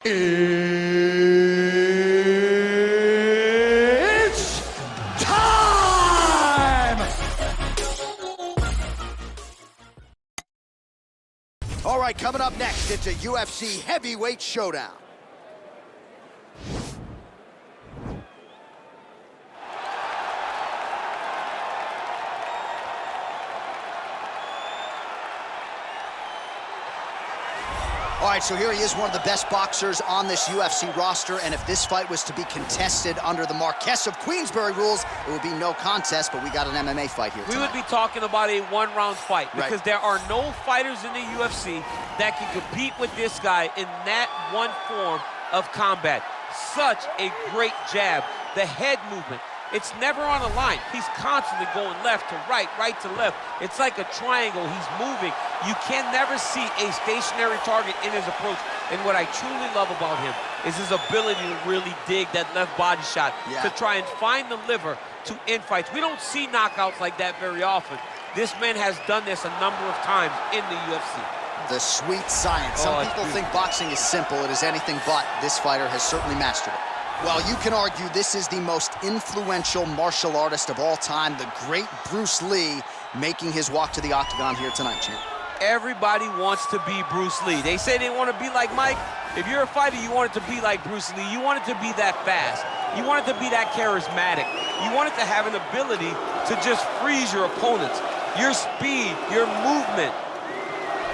It's time! All right, coming up next, it's a UFC heavyweight showdown. All right, so here he is, one of the best boxers on this UFC roster, and if this fight was to be contested under the Marquess of Queensberry rules, it would be no contest, but we got an MMA fight here tonight. We would be talking about a one-round fight because there are no fighters in the UFC that can compete with this guy in that one form of combat. Such a great jab, the head movement. It's never on a line. He's constantly going left to right, right to left. It's like a triangle. He's moving. You can never see a stationary target in his approach. And what I truly love about him is his ability to really dig that left body shot to try and find the liver to end fights. We don't see knockouts like that very often. This man has done this a number of times in the UFC. The sweet science. Some people think boxing is simple. It is anything but. This fighter has certainly mastered it. Well, you can argue this is the most influential martial artist of all time, the great Bruce Lee, making his walk to the octagon here tonight, champ. Everybody wants to be Bruce Lee. They say they want to be like Mike. If you're a fighter, you want it to be like Bruce Lee. You want it to be that fast. You want it to be that charismatic. You want it to have an ability to just freeze your opponents. Your speed, your movement,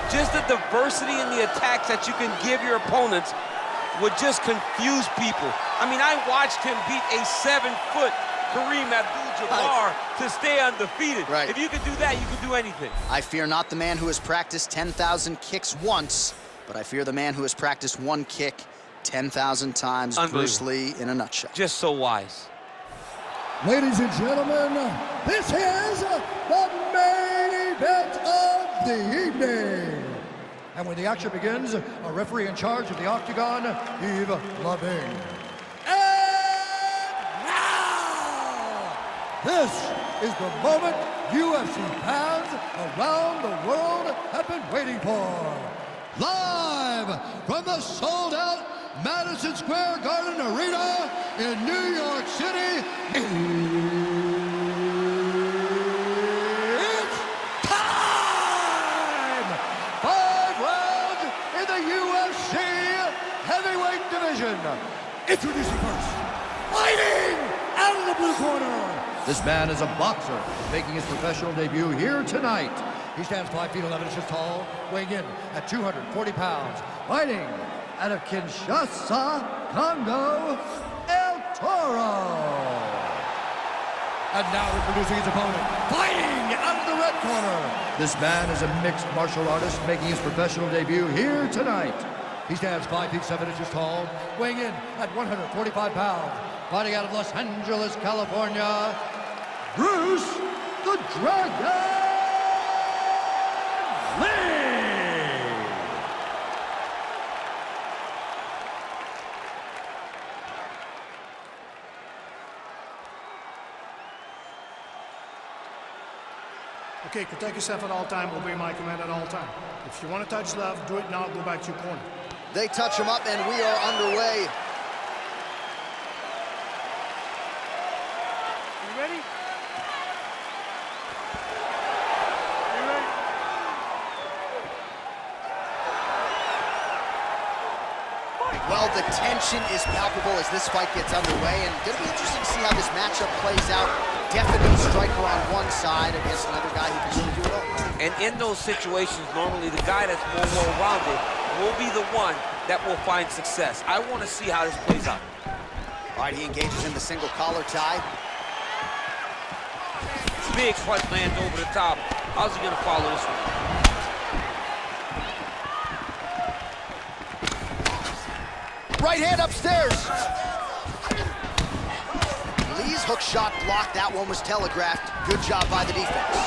just the diversity in the attacks that you can give your opponents would just confuse people. I mean, I watched him beat a 7-foot Kareem Abdul-Jabbar to stay undefeated. If you could do that, you could do anything. I fear not the man who has practiced 10,000 kicks once, but I fear the man who has practiced one kick 10,000 times. Bruce Lee in a nutshell. Just so wise. Ladies and gentlemen, this is the main event of the evening. And when the action begins, a referee in charge of the octagon, Yves Lavigne. And now, this is the moment UFC fans around the world have been waiting for. Live from the sold-out Madison Square Garden Arena in New York City, it's time! 5 rounds in the UFC heavyweight division. Introducing first, fighting out of the blue corner. This man is a boxer making his professional debut here tonight. He stands 5 feet 11 inches tall, weighing in at 240 pounds. Fighting out of Kinshasa, Congo, El Toro. And now introducing his opponent, fighting out of the red corner. This man is a mixed martial artist making his professional debut here tonight. He stands 5 feet 7 inches tall, weighing in at 145 pounds. Fighting out of Los Angeles, California, Bruce the Dragon Lee. Okay, protect yourself at all time, obey my command at all time. If you want to touch left, do it now, go back to your corner. They touch him up and we are underway. You ready? You ready? Well, the tension is palpable as this fight gets underway, and it's going to be interesting to see how this matchup plays out. Definite striker on one side against another guy who can really do it all. And in those situations, normally the guy that's more well-rounded will be the one that will find success. I want to see how this plays out. All right, he engages in the single collar tie. Big punch lands over the top. How's he going to follow this one? Right hand upstairs. Lee's hook shot blocked. That one was telegraphed. Good job by the defense.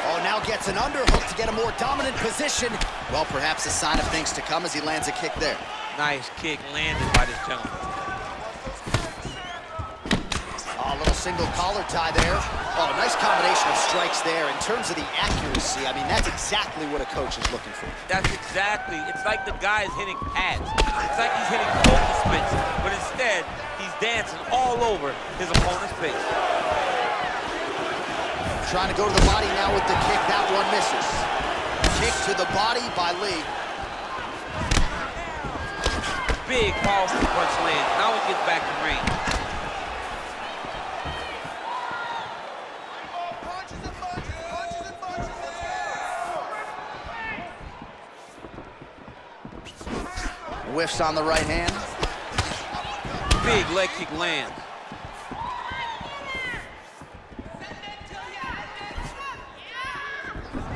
Oh, now gets an underhook to get a more dominant position. Well, perhaps a sign of things to come as he lands a kick there. Nice kick landed by this gentleman. Oh, a little single collar tie there. Oh, nice combination of strikes there. In terms of the accuracy, I mean, that's exactly what a coach is looking for. That's exactly. It's like the guy is hitting pads. It's like he's hitting dancing all over his opponent's face. Trying to go to the body now with the kick. That one misses. Kick to the body by Lee. Big, powerful punch lands. Now he gets back to range. Whiffs on the right hand. Big leg kick lands.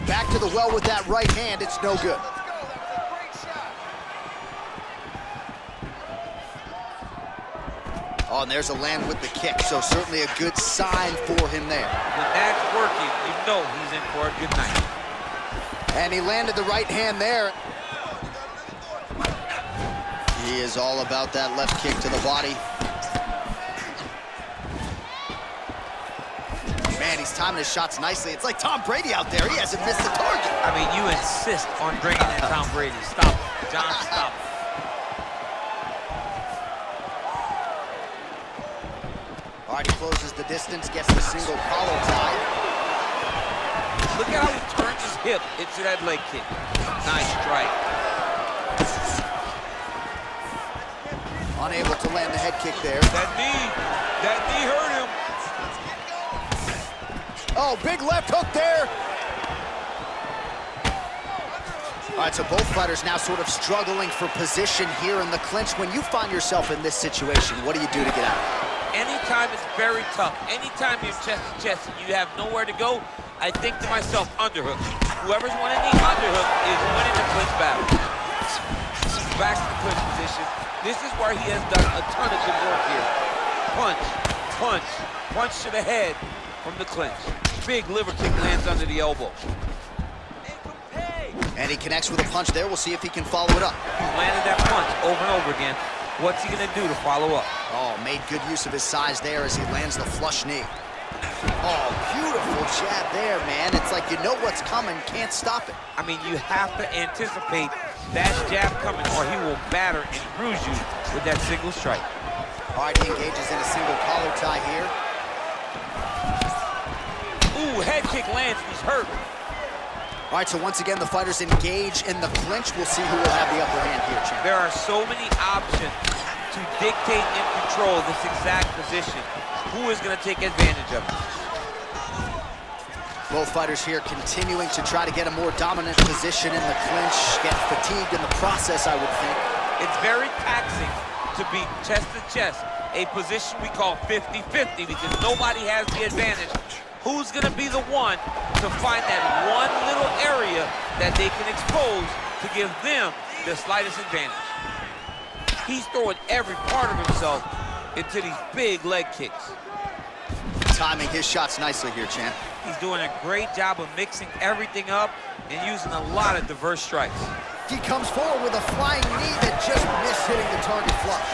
Back to the well with that right hand. It's no good. Oh, and there's a land with the kick, so certainly a good sign for him there. When that's working, you know he's in for a good night. And he landed the right hand there. He is all about that left kick to the body. Man, he's timing his shots nicely. It's like Tom Brady out there. He hasn't missed a target. I mean, you insist on bringing in Tom Brady. Stop it. John, stop it. All right, he closes the distance, gets the single collar tie. Look at how he turns his hip into that leg kick. Nice strike. Unable to land the head kick there. That knee hurt him. Oh, big left hook there. All right, so both fighters now sort of struggling for position here in the clinch. When you find yourself in this situation, what do you do to get out? Anytime it's very tough, anytime you're chest to chest and you have nowhere to go, I think to myself, underhook. Whoever's winning the underhook is winning the clinch battle. Back to the clinch position. This is where he has done a ton of good work here. Punch, punch, punch to the head from the clinch. Big liver kick lands under the elbow. And he connects with a punch there. We'll see if he can follow it up. He's landed that punch over and over again. What's he gonna do to follow up? Oh, made good use of his size there as he lands the flush knee. Oh, beautiful jab there, man. It's like you know what's coming, can't stop it. I mean, you have to anticipate that jab coming or he will batter and bruise you with that single strike. All right, he engages in a single collar tie here. Ooh, head kick lands, he's hurt. All right, so once again, the fighters engage in the clinch. We'll see who will have the upper hand here, champ. There are so many options to dictate and control this exact position. Who is gonna take advantage of it? Both fighters here continuing to try to get a more dominant position in the clinch, get fatigued in the process, I would think. It's very taxing to be chest to chest, a position we call 50-50 because nobody has the advantage. Who's gonna be the one to find that one little area that they can expose to give them the slightest advantage? He's throwing every part of himself into these big leg kicks. Timing his shots nicely here, champ. He's doing a great job of mixing everything up and using a lot of diverse strikes. He comes forward with a flying knee that just missed hitting the target flush.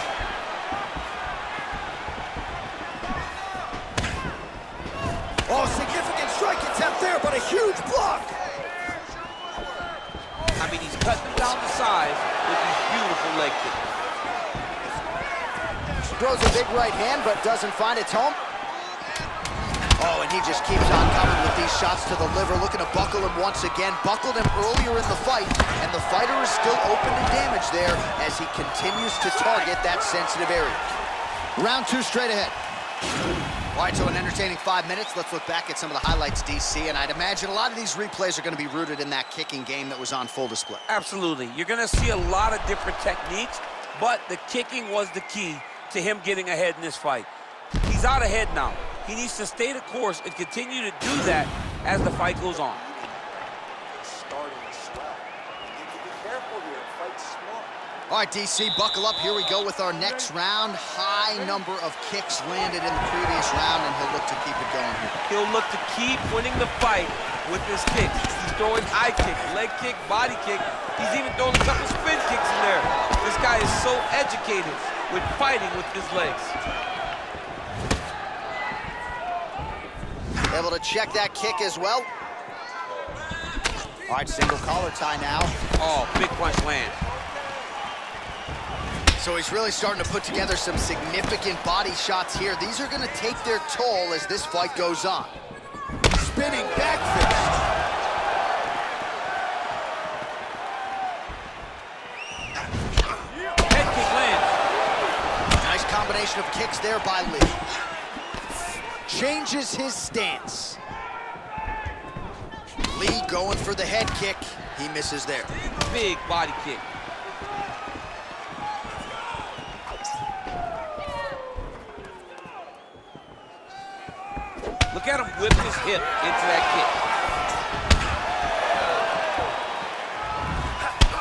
Oh, significant strike attempt there, but a huge block. I mean, he's cutting them down to size with these beautiful leg kicks. Throws a big right hand, but doesn't find its home. Oh, and he just keeps on coming with these shots to the liver, looking to buckle him once again. Buckled him earlier in the fight, and the fighter is still open to damage there as he continues to target that sensitive area. Round two straight ahead. All right, so an entertaining 5 minutes. Let's look back at some of the highlights, DC, and I'd imagine a lot of these replays are going to be rooted in that kicking game that was on full display. Absolutely. You're going to see a lot of different techniques, but the kicking was the key to him getting ahead in this fight. He's out ahead now. He needs to stay the course and continue to do that as the fight goes on. All right, DC, buckle up. Here we go with our next round. High number of kicks landed in the previous round, and he'll look to keep it going here. He'll look to keep winning the fight with his kicks. He's throwing high kick, leg kick, body kick. He's even throwing a couple spin kicks in there. This guy is so educated with fighting with his legs. Able to check that kick as well. All right, single collar tie now. Oh, big punch land. So he's really starting to put together some significant body shots here. These are going to take their toll as this fight goes on. Spinning back fist. Head kick lands. Nice combination of kicks there by Lee. Changes his stance. Lee going for the head kick. He misses there. Big body kick. Look at him whip his hip into that kick.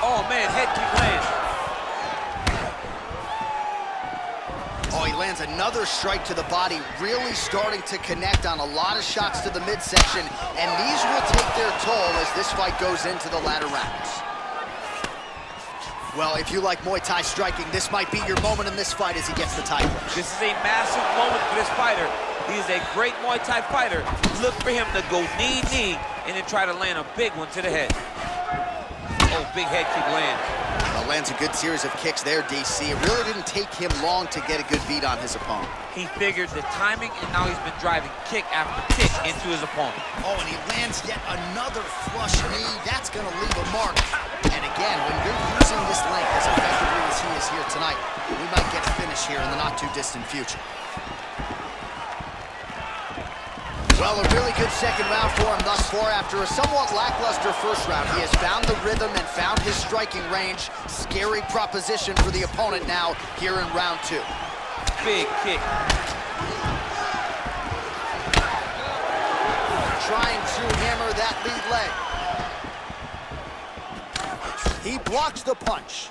Oh, man, head kick lands. Oh, he lands another strike to the body, really starting to connect on a lot of shots to the midsection, and these will take their toll as this fight goes into the latter rounds. Well, if you like Muay Thai striking, this might be your moment in this fight as he gets the title. This is a massive moment for this fighter. He is a great Muay Thai fighter. Look for him to go knee, and then try to land a big one to the head. Oh, big head kick lands. Lands a good series of kicks there, DC. It really didn't take him long to get a good beat on his opponent. He figured the timing, and now he's been driving kick after kick into his opponent. Oh, and he lands yet another flush knee. That's going to leave a mark. And again, when you're using this length as effectively as he is here tonight, we might get a finish here in the not-too-distant future. Well, a really good second round for him thus far. After a somewhat lackluster first round, he has found the rhythm and found his striking range. Scary proposition for the opponent now here in round 2. Big kick. Trying to hammer that lead leg. He blocks the punch.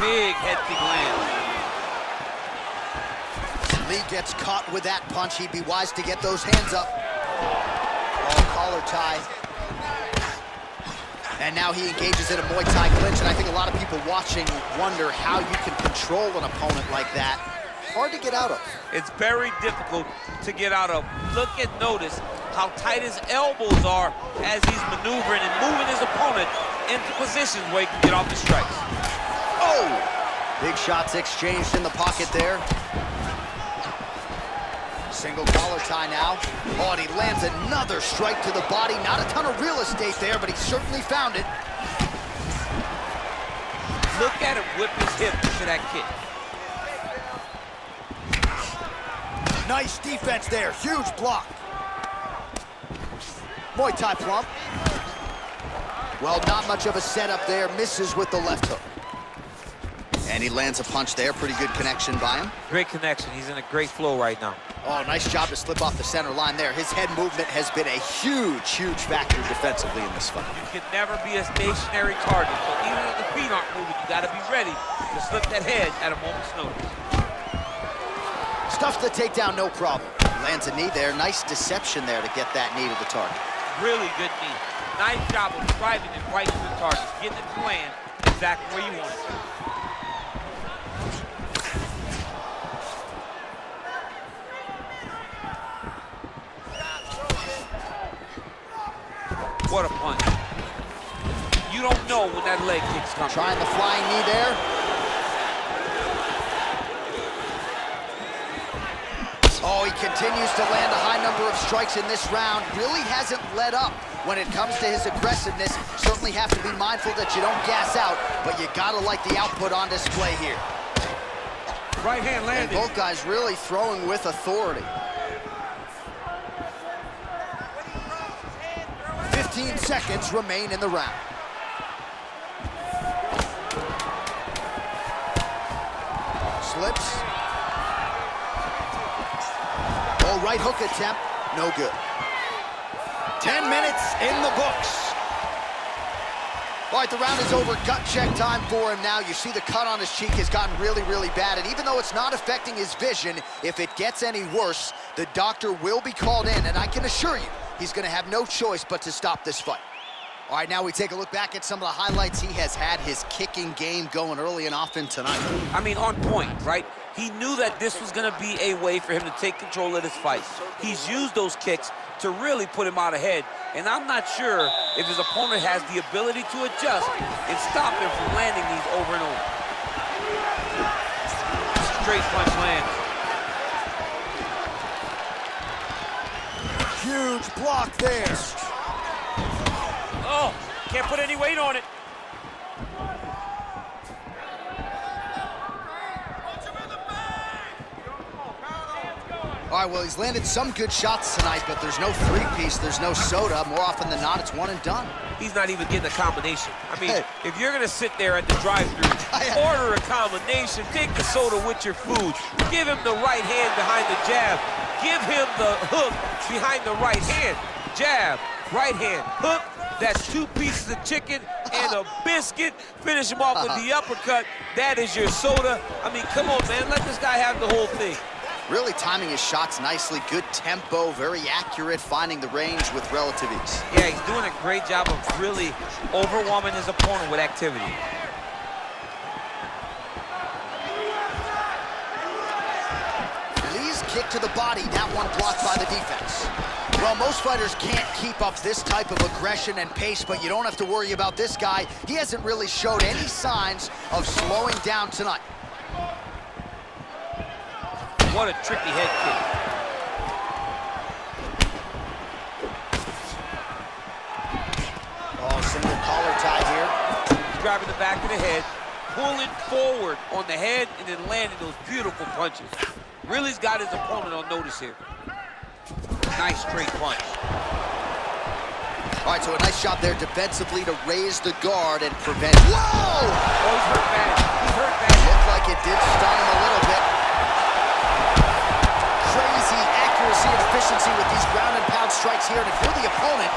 Big head kick lands. Lee gets caught with that punch. He'd be wise to get those hands up. Oh, collar tie. And now he engages in a Muay Thai clinch, and I think a lot of people watching wonder how you can control an opponent like that. Hard to get out of. It's very difficult to get out of. Look and notice how tight his elbows are as he's maneuvering and moving his opponent into positions where he can get off the strikes. Oh! Big shots exchanged in the pocket there. Single collar tie now. Oh, and he lands another strike to the body. Not a ton of real estate there, but he certainly found it. Look at him whip his hip into that kick. Nice defense there. Huge block. Muay Thai plump. Well, not much of a setup there. Misses with the left hook. And he lands a punch there. Pretty good connection by him. Great connection. He's in a great flow right now. Oh, nice job to slip off the center line there. His head movement has been a huge factor defensively in this fight. You can never be a stationary target. So even if the feet aren't moving, you got to be ready to slip that head at a moment's notice. Stuffs the takedown, no problem. Lands a knee there. Nice deception there to get that knee to the target. Really good knee. Nice job of driving it right to the target. Getting it to land exactly where you want it to. What a punch. You don't know when that leg kick's coming. Trying the flying knee there. Oh, he continues to land a high number of strikes in this round. Really hasn't let up when it comes to his aggressiveness. Certainly have to be mindful that you don't gas out, but you gotta like the output on display here. Right hand landed. And both guys really throwing with authority. 15 seconds remain in the round. Slips. Oh, right hook attempt, no good. 10 minutes in the books. All right, the round is over. Gut check time for him now. You see the cut on his cheek has gotten really bad. And even though it's not affecting his vision, if it gets any worse, the doctor will be called in. And I can assure you, he's going to have no choice but to stop this fight. All right, now we take a look back at some of the highlights. He has had his kicking game going early and often tonight. I mean, on point, right? He knew that this was going to be a way for him to take control of this fight. He's used those kicks to really put him out ahead, and I'm not sure if his opponent has the ability to adjust and stop him from landing these over and over. Straight punch lands. Huge block there. Oh, can't put any weight on it. All right, well, he's landed some good shots tonight, but there's no three-piece, there's no soda. More often than not, it's one and done. He's not even getting a combination. I mean, if you're gonna sit there at the drive-thru, order a combination, take the soda with your food, give him the right hand behind the jab, give him the hook behind the right hand, jab, right hand, hook. That's 2 pieces of chicken and a biscuit. Finish him off with the uppercut. That is your soda. I mean, come on, man, let this guy have the whole thing. Really timing his shots nicely, good tempo, very accurate, finding the range with relative ease. Yeah, he's doing a great job of really overwhelming his opponent with activity. Lee's kick to the body, that one blocked by the defense. Well, most fighters can't keep up this type of aggression and pace, but you don't have to worry about this guy. He hasn't really showed any signs of slowing down tonight. What a tricky head kick. Oh, single collar tie here. He's grabbing the back of the head, pulling forward on the head, and then landing those beautiful punches. Really's got his opponent on notice here. Nice straight punch. All right, so a nice shot there defensively to raise the guard and prevent. Whoa! Oh, he's hurt bad. He's hurt bad. Looked like it did stun him a little bit. Crazy accuracy and efficiency with these ground and pound strikes here. And if you're the opponent,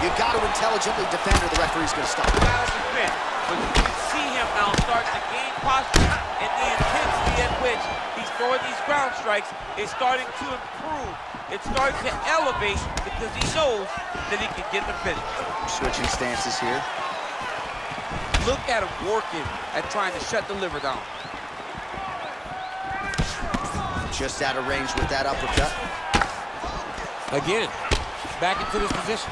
you've got to intelligently defend or the referee's going to stop. You gotta defend. But you can see him now starting to gain posture, and the intensity at which he's throwing these ground strikes is starting to improve. It's starting to elevate because he knows that he can get the finish. Switching stances here. Look at him working at trying to shut the liver down. Just out of range with that uppercut. Again, back into this position.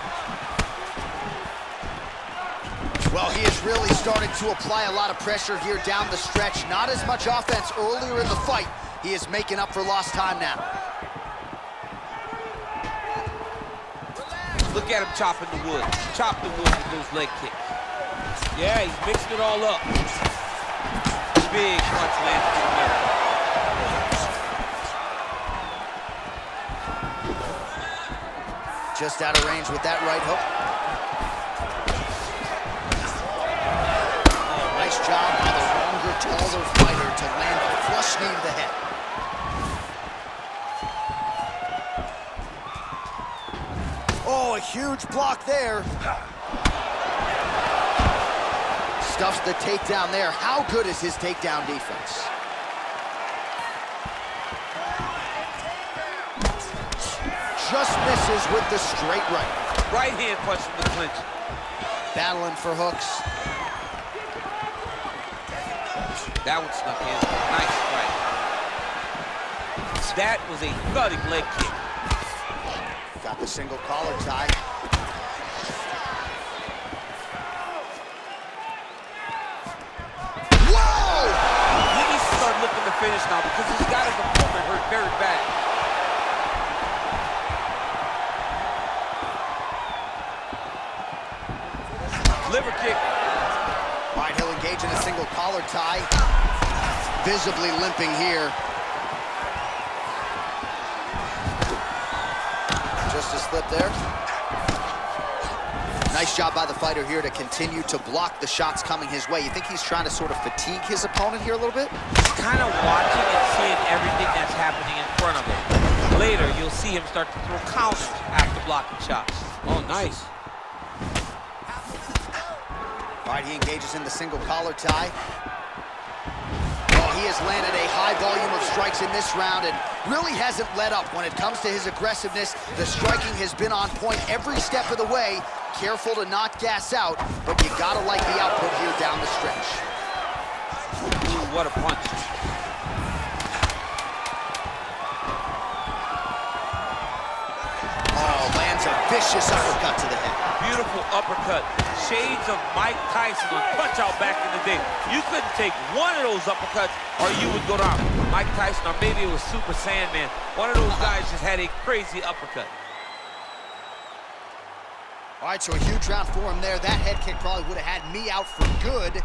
Well, he is really starting to apply a lot of pressure here down the stretch. Not as much offense earlier in the fight. He is making up for lost time now. Look at him chopping the wood. Chop the wood with those leg kicks. Yeah, he's mixing it all up. Big punch lands to the middle. Just out of range with that right hook. Oh, nice job by the longer, taller fighter to land a flush knee to the head. Oh, a huge block there. Stuffs the takedown there. How good is his takedown defense? Just misses with the straight right. Right hand punch from the clinch. Battling for hooks. That one snuck in. Nice strike. That was a thudding leg kick. Got the single collar tie. Whoa! He needs to start looking to finish now because he's got his opponent hurt very bad. Liver kick. All right, he'll engage in a single collar tie. Visibly limping here. Just a slip there. Nice job by the fighter here to continue to block the shots coming his way. You think he's trying to sort of fatigue his opponent here a little bit? He's kind of watching and seeing everything that's happening in front of him. Later, you'll see him start to throw counters after blocking shots. Oh, nice. All right, he engages in the single collar tie. He has landed a high volume of strikes in this round and really hasn't let up when it comes to his aggressiveness. The striking has been on point every step of the way. Careful to not gas out, but you gotta like the output here down the stretch. Ooh, what a punch. vicious uppercut to the head. Beautiful uppercut. Shades of Mike Tyson on Punch-Out back in the day. You couldn't take one of those uppercuts or you would go down. Mike Tyson, or maybe it was Super Saiyan. One of those guys just had a crazy uppercut. All right, so a huge round for him there. That head kick probably would have had me out for good.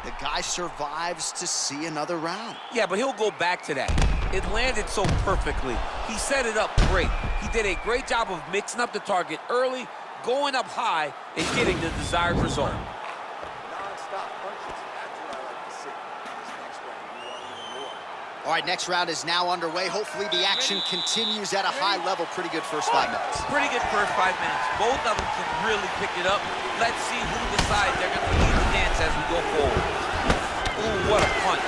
The guy survives to see another round. Yeah, but he'll go back to that. It landed so perfectly. He set it up great. He did a great job of mixing up the target early, going up high, and getting the desired result. Non-stop punches. That's what I like to see. This next round, we want even more. All right, next round is now underway. Hopefully the action continues at a high level. Pretty good first 5 minutes. Pretty good first 5 minutes. Both of them can really pick it up. Let's see who decides they're going to lead the dance as we go forward. Ooh, what a punch.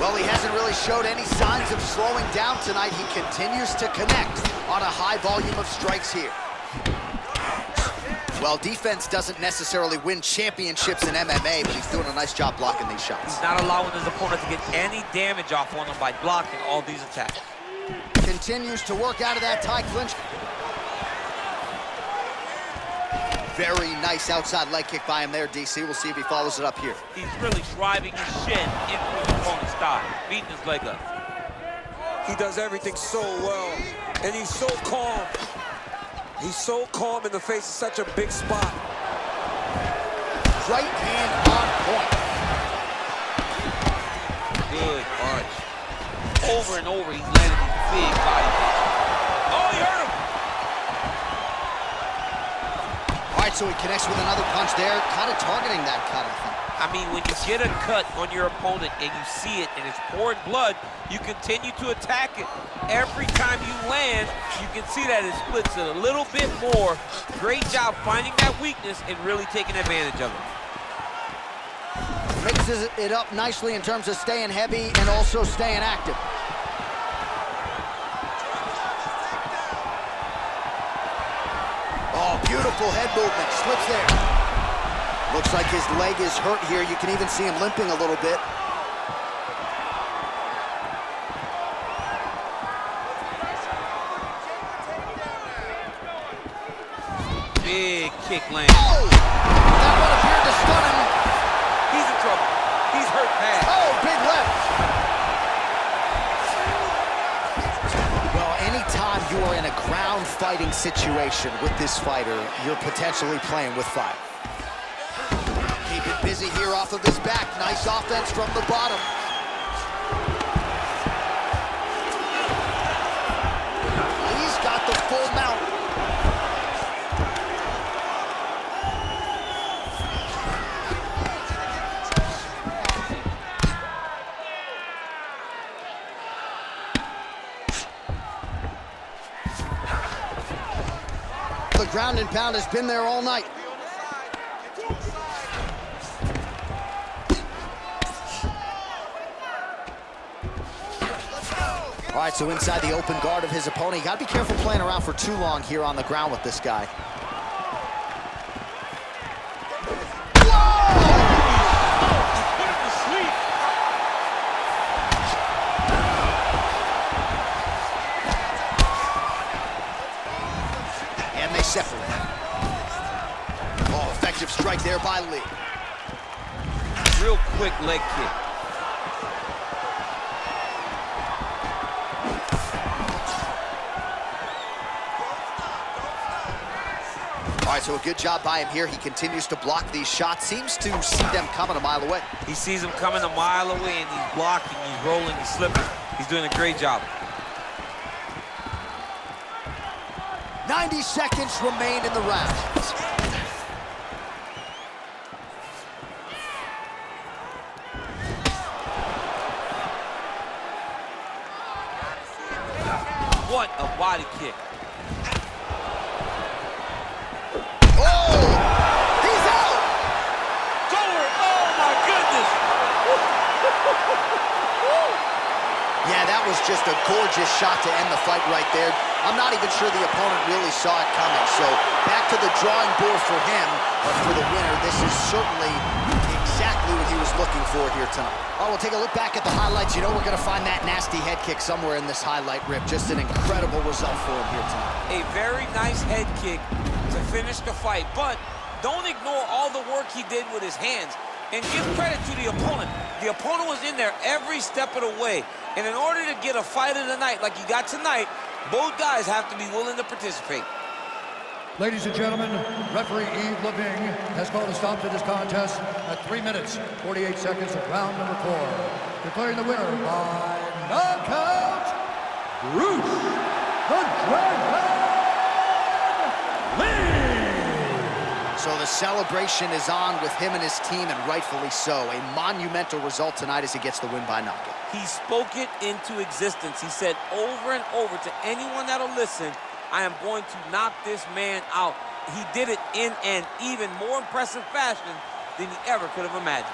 Well, he hasn't really showed any signs of slowing down tonight. He continues to connect on a high volume of strikes here. Well, defense doesn't necessarily win championships in MMA, but he's doing a nice job blocking these shots. He's not allowing his opponent to get any damage off on him by blocking all these attacks. Continues to work out of that tie clinch. Very nice outside leg kick by him there, DC. We'll see if he follows it up here. He's really driving his shin into his opponent's thigh, beating his leg up. He does everything so well, and he's so calm. He's so calm in the face of such a big spot. Right hand on point. Good punch. Over and over, he's landed these big body punches. Oh, he hurt him! All right, so he connects with another punch there, kind of targeting that cut, I think. I mean, when you get a cut on your opponent and you see it and it's pouring blood, you continue to attack it. Every time you land, you can see that it splits it a little bit more. Great job finding that weakness and really taking advantage of it. Mixes it up nicely in terms of staying heavy and also staying active. Oh, beautiful head movement, slips there. Looks like his leg is hurt here. You can even see him limping a little bit. Big kick land. Oh! That one appeared to stun him. He's in trouble. He's hurt bad. Oh, big left. Well, anytime you are in a ground fighting situation with this fighter, you're potentially playing with fire. Keep it busy here off of his back. Nice offense from the bottom. He's got the full mount. The ground and pound has been there all night. All right, so inside the open guard of his opponent. You got to be careful playing around for too long here on the ground with this guy. And they separate. Oh, effective strike there by Lee. Real quick leg kick. All right, so a good job by him here. He continues to block these shots. Seems to see them coming a mile away. He sees them coming a mile away, and he's blocking, he's rolling, he's slipping. He's doing a great job. 90 seconds remain in the round. What a body kick. Oh! He's out! It's over. Oh, my goodness. Yeah, that was just a gorgeous shot to end the fight right there. I'm not even sure the opponent really saw it coming. So back to the drawing board for him. But for the winner, this is certainly exactly exactly what he was looking for here tonight. All right, we'll take a look back at the highlights. You know we're going to find that nasty head kick somewhere in this highlight rip. Just an incredible result for him here tonight. A very nice head kick to finish the fight, but don't ignore all the work he did with his hands. And give credit to the opponent. The opponent was in there every step of the way. And in order to get a fight of the night like you got tonight, both guys have to be willing to participate. Ladies and gentlemen, referee Yves Leving has called a stop to this contest at 3 minutes, 48 seconds of round number 4. Declaring the winner by knockout, Bruce the Dragon Lee! So the celebration is on with him and his team, and rightfully so. A monumental result tonight as he gets the win by knockout. He spoke it into existence. He said over and over to anyone that'll listen, I am going to knock this man out. He did it in an even more impressive fashion than he ever could have imagined.